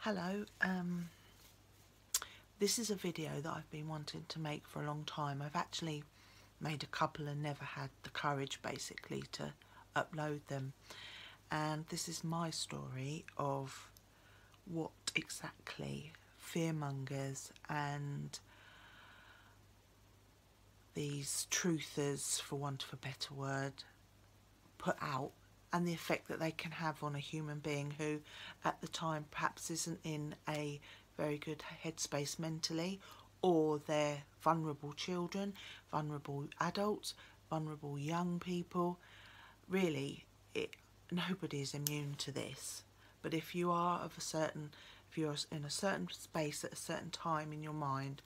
Hello, this is a video that I've been wanting to make for a long time. I've actually made a couple and never had the courage basically to upload them. And this is my story of what exactly fearmongers and these truthers, for want of a better word, put out, and the effect that they can have on a human being who at the time perhaps isn't in a very good headspace mentally, or they're vulnerable children, vulnerable adults, vulnerable young people. Really, nobody is immune to this. But if you are if you're in a certain space at a certain time in your mind,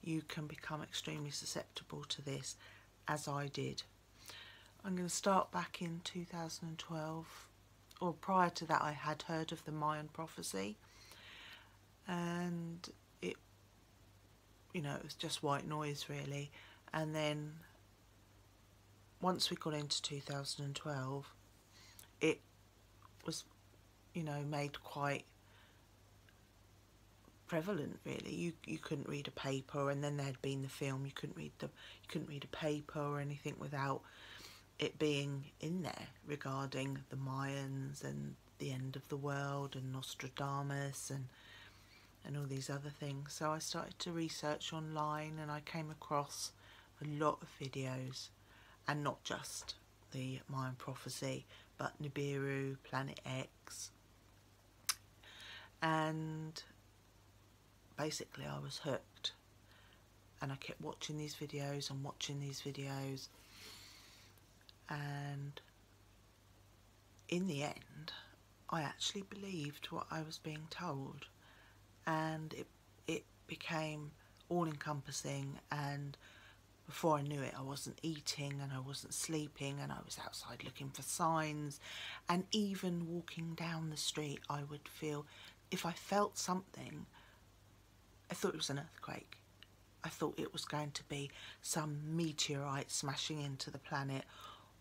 you can become extremely susceptible to this, as I did. I'm going to start back in 2012, or prior to that I had heard of the Mayan prophecy, and it was just white noise really. And then once we got into 2012, it was made quite prevalent really. You couldn't read a paper, and then there'd been the film, you couldn't read a paper or anything without it being in there regarding the Mayans and the end of the world and Nostradamus and all these other things. So I started to research online, and I came across a lot of videos, and not just the Mayan prophecy, but Nibiru, Planet X, and basically I was hooked, and I kept watching these videos and watching these videos. And in the end, I actually believed what I was being told, and it became all-encompassing. And before I knew it, I wasn't eating and I wasn't sleeping, and I was outside looking for signs. And even walking down the street, I would feel, if I felt something, I thought it was an earthquake. I thought it was going to be some meteorite smashing into the planet,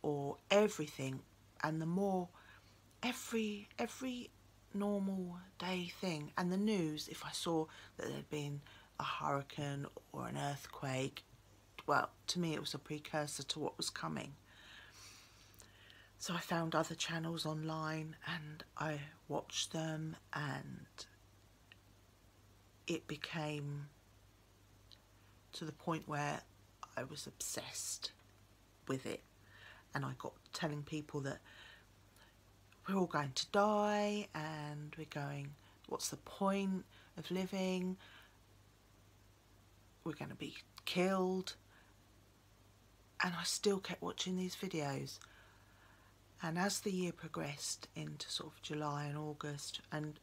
or everything. And the more every normal day thing, and the news, if I saw that there'd been a hurricane or an earthquake, well, to me it was a precursor to what was coming. So I found other channels online and I watched them, and it became to the point where I was obsessed with it. And I got telling people that we're all going to die, and we're going, what's the point of living? We're going to be killed. And I still kept watching these videos. And as the year progressed into sort of July and August, and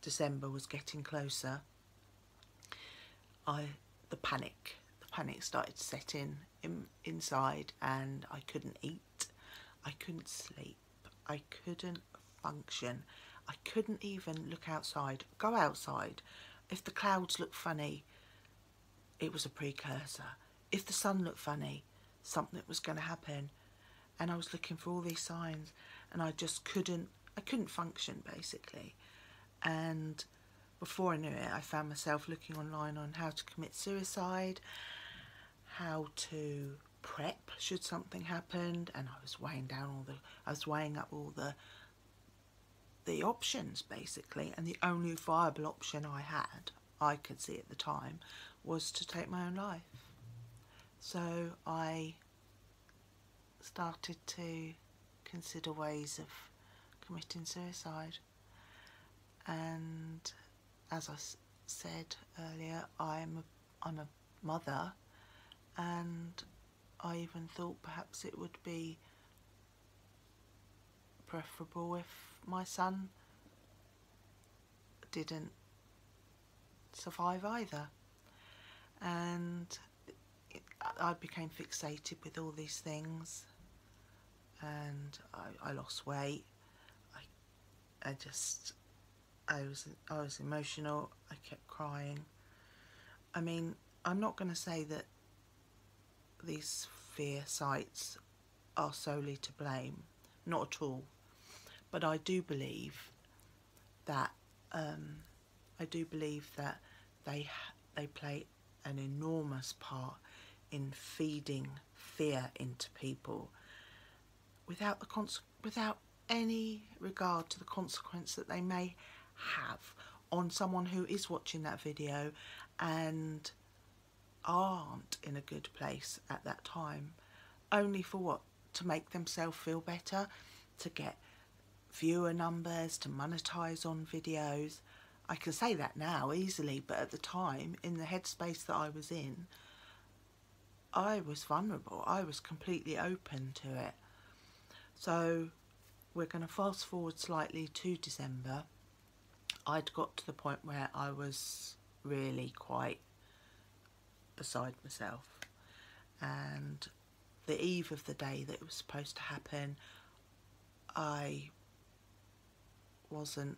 December was getting closer, the panic started to set in inside, and I couldn't eat, I couldn't sleep, I couldn't function, I couldn't even look outside, go outside. If the clouds looked funny, it was a precursor. If the sun looked funny, something was going to happen. And I was looking for all these signs, and I just couldn't function basically. And before I knew it, I found myself looking online on how to commit suicide, how to prep should something happen, and I was weighing up all the options basically. And the only viable option I could see at the time, was to take my own life. So I started to consider ways of committing suicide. And as I said earlier, I'm a mother, and I even thought perhaps it would be preferable if my son didn't survive either. And I became fixated with all these things, and I lost weight. I was emotional. I kept crying. I mean, I'm not going to say that these fear sites are solely to blame, not at all, but I do believe that I do believe that they play an enormous part in feeding fear into people without any regard to the consequence that they may have on someone who is watching that video and aren't in a good place at that time, only for what? To make themselves feel better, to get viewer numbers, to monetize on videos. I can say that now easily, but at the time, in the headspace that I was in, I was vulnerable. I was completely open to it. So we're going to fast forward slightly to December. I'd got to the point where I was really quite beside myself, and the eve of the day that it was supposed to happen, I wasn't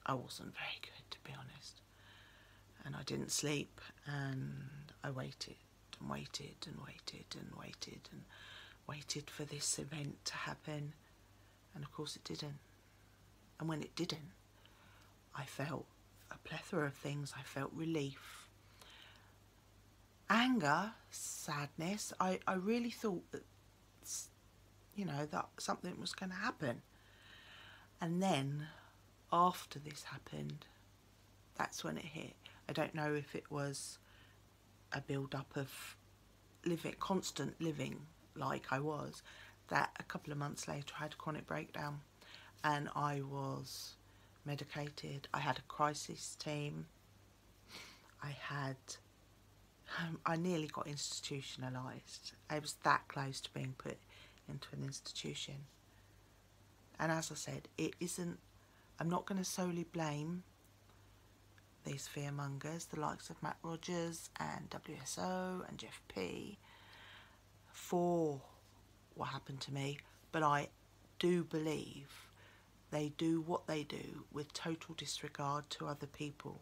very good, to be honest, and I didn't sleep, and I waited and waited and waited and waited and waited for this event to happen, and of course it didn't. And when it didn't, I felt a plethora of things. I felt relief, anger, sadness. I really thought that, you know, that something was going to happen. And then after this happened, that's when it hit. I don't know if it was a build-up of constant living like I was, that a couple of months later I had a chronic breakdown and I was medicated. I had a crisis team. I nearly got institutionalised. I was that close to being put into an institution. And as I said, I'm not going to solely blame these fearmongers, the likes of Matt Rogers and WSO and Jeff P, for what happened to me, but I do believe they do what they do with total disregard to other people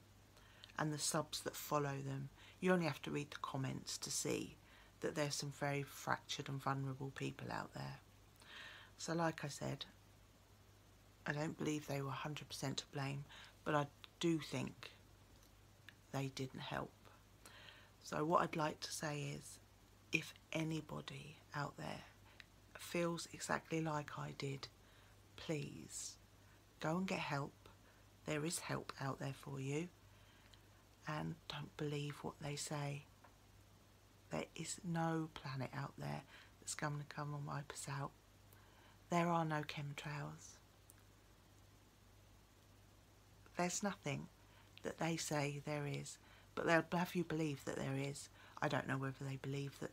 and the subs that follow them. You only have to read the comments to see that there's some very fractured and vulnerable people out there. So like I said, I don't believe they were 100% to blame, but I do think they didn't help. So what I'd like to say is, if anybody out there feels exactly like I did, please go and get help. There is help out there for you. And don't believe what they say. There is no planet out there that's going to come and wipe us out. There are no chemtrails. There's nothing that they say there is, but they'll have you believe that there is. I don't know whether they believe it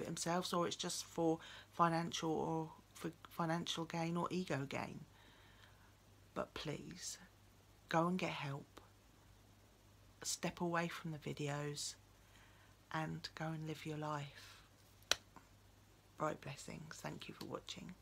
themselves, or it's just for financial gain or ego gain. But please, go and get help. Step away from the videos and go and live your life. Bright blessings. Thank you for watching.